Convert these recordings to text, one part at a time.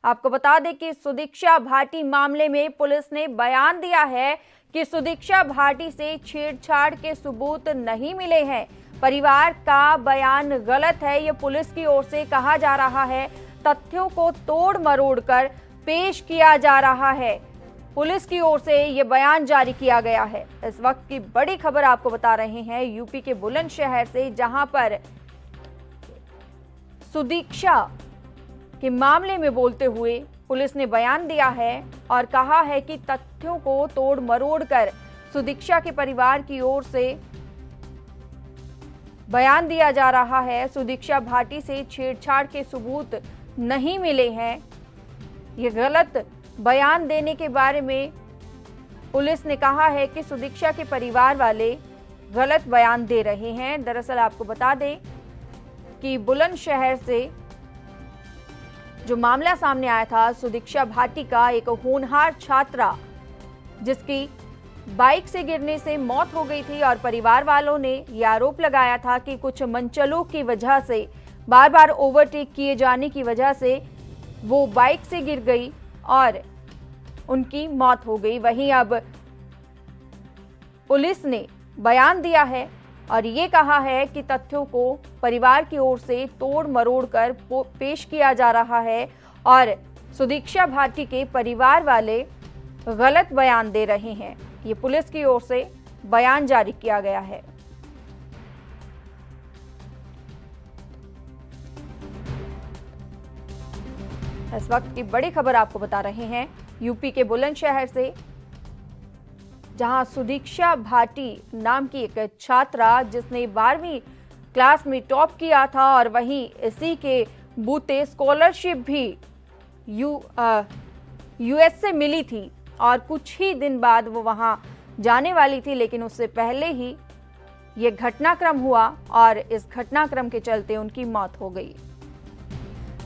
आपको बता दें कि सुदीक्षा भाटी मामले में पुलिस ने बयान दिया है कि सुदीक्षा भाटी से छेड़छाड़ के सबूत नहीं मिले हैं। परिवार का बयान गलत है, ये पुलिस की ओर से कहा जा रहा है। तथ्यों को तोड़ मरोड़ कर पेश किया जा रहा है। पुलिस की ओर से ये बयान जारी किया गया है। इस वक्त की बड़ी खबर आपको बता रहे हैं यूपी के बुलंदशहर से, जहां पर सुदीक्षा के मामले में बोलते हुए पुलिस ने बयान दिया है और कहा है कि तथ्यों को तोड़ मरोड़ कर सुदीक्षा के परिवार की ओर से बयान दिया जा रहा है। सुदीक्षा भाटी से छेड़छाड़ के सबूत नहीं मिले हैं। ये गलत बयान देने के बारे में पुलिस ने कहा है कि सुदीक्षा के परिवार वाले गलत बयान दे रहे हैं। दरअसल आपको बता दें कि बुलंदशहर से जो मामला सामने आया था, सुदीक्षा भाटी का एक होनहार छात्रा जिसकी बाइक से गिरने से मौत हो गई थी और परिवार वालों ने यह आरोप लगाया था कि कुछ मनचलों की वजह से, बार बार ओवरटेक किए जाने की वजह से वो बाइक से गिर गई और उनकी मौत हो गई। वहीं अब पुलिस ने बयान दिया है और ये कहा है कि तथ्यों को परिवार की ओर से तोड़ मरोड़ कर पेश किया जा रहा है और सुदीक्षा भाटी के परिवार वाले गलत बयान दे रहे हैं। ये पुलिस की ओर से बयान जारी किया गया है। इस वक्त की बड़ी खबर आपको बता रहे हैं यूपी के बुलंदशहर से, जहां सुदीक्षा भाटी नाम की एक छात्रा जिसने 12वीं क्लास में टॉप किया था और वहीं इसी के बूते स्कॉलरशिप भी यूएस से मिली थी और कुछ ही दिन बाद वो वहां जाने वाली थी, लेकिन उससे पहले ही ये घटनाक्रम हुआ और इस घटनाक्रम के चलते उनकी मौत हो गई।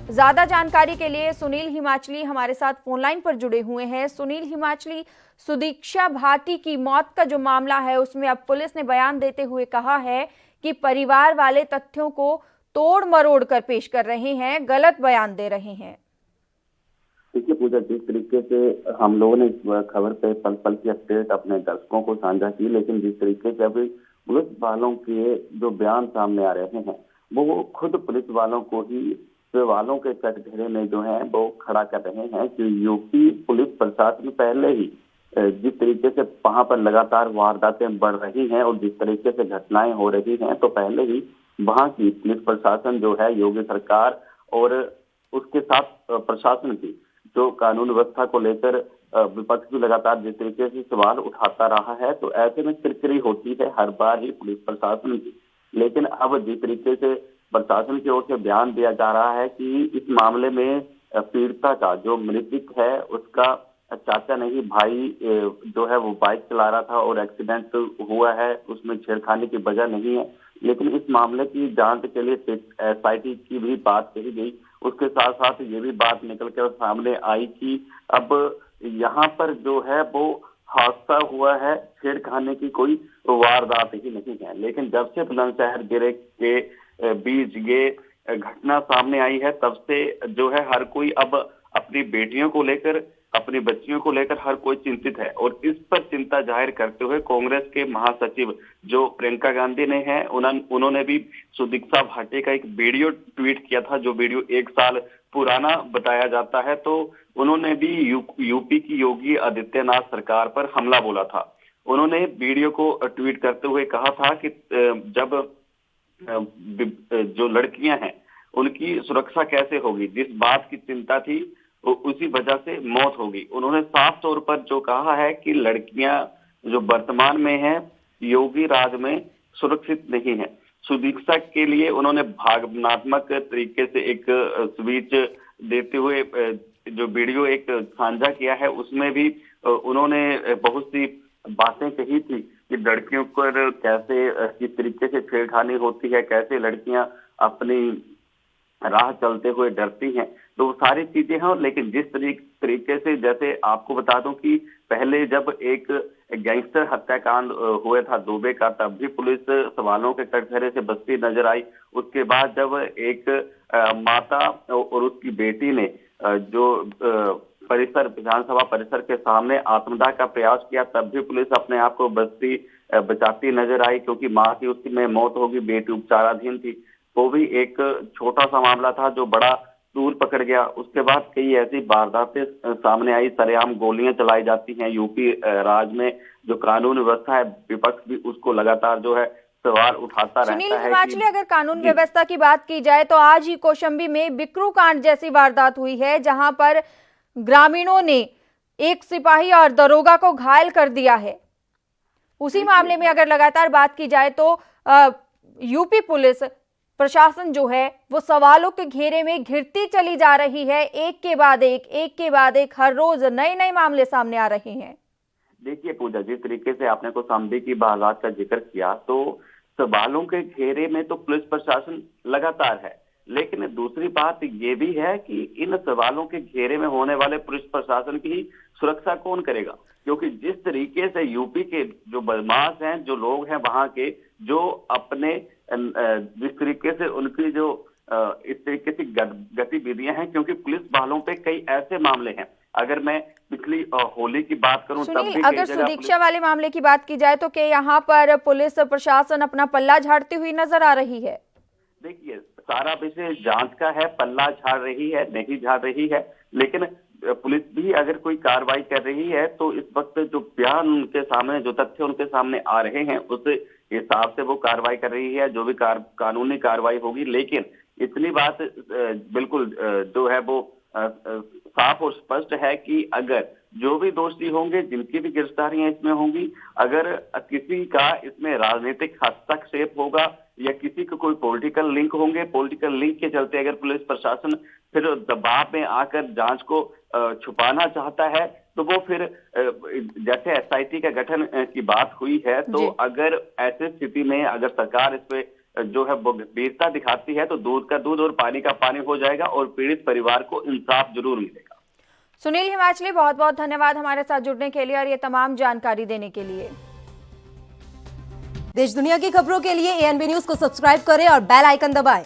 ज्यादा जानकारी के लिए सुनील हिमाचली हमारे साथ फोनलाइन पर जुड़े हुए हैं। सुनील हिमाचली, सुदीक्षा भाटी की मौत का जो मामला है उसमें अब पुलिस ने बयान देते हुए कहा है कि परिवार वाले तथ्यों को तोड़ मरोड़ कर पेश कर रहे हैं, गलत बयान दे रहे हैं। देखिए पूजा, जिस तरीके से हम लोगों ने इस खबर पे पल पल की अपडेट अपने दर्शकों को साझा की, लेकिन जिस तरीके से अभी पुलिस वालों के जो बयान सामने आ रहे हैं वो खुद पुलिस वालों को ही सवालों के कटघरे में जो है वो खड़ा कर रहे हैं कि यूपी पुलिस प्रशासन पहले ही जिस तरीके से वहां पर लगातार वारदातें बढ़ रही हैं और जिस तरीके से घटनाएं हो रही हैं, तो पहले ही वहां की पुलिस प्रशासन जो है, योगी सरकार और उसके साथ प्रशासन की जो कानून व्यवस्था को लेकर विपक्ष भी लगातार जिस तरीके से सवाल उठाता रहा है, तो ऐसे में किरकिरी होती है हर बार ही पुलिस प्रशासन की। लेकिन अब जिस तरीके से प्रशासन की ओर से बयान दिया जा रहा है कि इस मामले में पीड़िता का जो मृतक है उसका चाचा नहीं भाई जो है वो बाइक चला रहा था और एक्सीडेंट हुआ है, उसमें छेड़खानी की वजह नहीं है। लेकिन इस मामले की जांच के लिए एसआईटी की भी बात कही गई। उसके साथ साथ ये भी बात निकल कर सामने आई कि अब यहाँ पर जो है वो हादसा हुआ है, छेड़खानी की कोई वारदात ही नहीं है। लेकिन जब से बुलंदशहर जिले के बीच ये घटना सामने आई है, तब से जो है हर कोई अब अपनी बेटियों को लेकर, अपनी बच्चियों को लेकर हर कोई चिंतित है। और इस पर चिंता जाहिर करते हुए कांग्रेस के महासचिव जो प्रियंका गांधी ने है, उन्होंने भी सुदीक्षा भाटी का एक वीडियो ट्वीट किया था, जो वीडियो 1 साल पुराना बताया जाता है। तो उन्होंने भी यूपी की योगी आदित्यनाथ सरकार पर हमला बोला था। उन्होंने वीडियो को ट्वीट करते हुए कहा था कि जब जो लड़कियां हैं उनकी सुरक्षा कैसे होगी, जिस बात की चिंता थी उसी वजह से मौत होगी। उन्होंने साफ तौर पर जो कहा है कि लड़कियां जो वर्तमान में हैं योगी राज में सुरक्षित नहीं है। सुदीक्षा के लिए उन्होंने भावनात्मक तरीके से एक स्पीच देते हुए जो वीडियो एक साझा किया है, उसमें भी उन्होंने बहुत सी बातें कही थी कि लड़कियों पर कैसे किस तरीके से छेड़खानी होती है, कैसे लड़कियां अपनी राह चलते हुए डरती हैं। तो वो सारी चीजें हैं। लेकिन जिस तरीके से, जैसे आपको बता दूं कि पहले जब एक गैंगस्टर हत्याकांड हुआ था दुबे का, तब भी पुलिस सवालों के कटघरे से बचती नजर आई। उसके बाद जब एक माता और उसकी बेटी ने परिसर, विधानसभा परिसर के सामने आत्मदाह का प्रयास किया, तब भी पुलिस अपने आप को बचाती नजर आई, क्योंकि मां की उसी में मौत होगी, बेटी उपचाराधीन थी। वो भी एक छोटा सा मामला था जो बड़ा दूर पकड़ गया। उसके बाद कई ऐसी वारदातें सामने आई, सरेआम गोलियां चलाई जाती हैं यूपी राज्य में। जो कानून व्यवस्था है, विपक्ष भी उसको लगातार जो है सवाल उठाता सुनील रहता है हिमाचली, अगर कानून व्यवस्था की बात की जाए तो आज ही कौशाम्बी में बिक्रू कांड जैसी वारदात हुई है, जहां पर ग्रामीणों ने एक सिपाही और दरोगा को घायल कर दिया है। उसी मामले में अगर लगातार बात की जाए तो यूपी पुलिस प्रशासन जो है वो सवालों के घेरे में घिरती चली जा रही है। एक के बाद एक हर रोज नए नए मामले सामने आ रहे हैं। देखिए पूजा, जिस तरीके से आपने कौशाम्बी की वारदात का जिक्र किया, तो सवालों के घेरे में तो पुलिस प्रशासन लगातार है, लेकिन दूसरी बात ये भी है कि इन सवालों के घेरे में होने वाले पुलिस प्रशासन की सुरक्षा कौन करेगा? क्योंकि जिस तरीके से यूपी के जो बदमाश हैं, जो लोग हैं वहां के, जो अपने जिस तरीके से उनकी जो इस तरीके की गतिविधियां हैं, क्योंकि पुलिस वालों पे कई ऐसे मामले हैं। अगर मैं पिछली होली की बात करूं, तब भी अगर सुदीक्षा वाले मामले की बात की जाए तो क्या यहाँ पर पुलिस प्रशासन अपना पल्ला झाड़ती हुई नजर आ रही है? देखिए, सारा विषय जांच का है, पल्ला झाड़ रही है नहीं झाड़ रही है, लेकिन पुलिस भी अगर कोई कार्रवाई कर रही है तो इस वक्त जो बयान उनके सामने, जो तथ्य उनके सामने आ रहे हैं, उस हिसाब से वो कार्रवाई कर रही है, जो भी कानूनी कार्रवाई होगी। लेकिन इतनी बात बिल्कुल जो है वो साफ और स्पष्ट है कि अगर जो भी दोषी होंगे, जिनकी भी गिरफ्तारियां इसमें होंगी, अगर किसी का इसमें राजनीतिक हस्तक्षेप होगा या किसी को कोई पॉलिटिकल लिंक होंगे, पॉलिटिकल लिंक के चलते अगर पुलिस प्रशासन फिर दबाव में आकर जांच को छुपाना चाहता है, तो वो फिर जैसे एसआईटी का गठन की बात हुई है, तो अगर ऐसी स्थिति में अगर सरकार इस पे जो है वो वीरता दिखाती है, तो दूध का दूध और पानी का पानी हो जाएगा और पीड़ित परिवार को इंसाफ जरूर मिलेगा। सुनील हिमाचली, बहुत बहुत धन्यवाद हमारे साथ जुड़ने के लिए और ये तमाम जानकारी देने के लिए। देश दुनिया की खबरों के लिए एएनबी न्यूज को सब्सक्राइब करें और बेल आइकन दबाएं।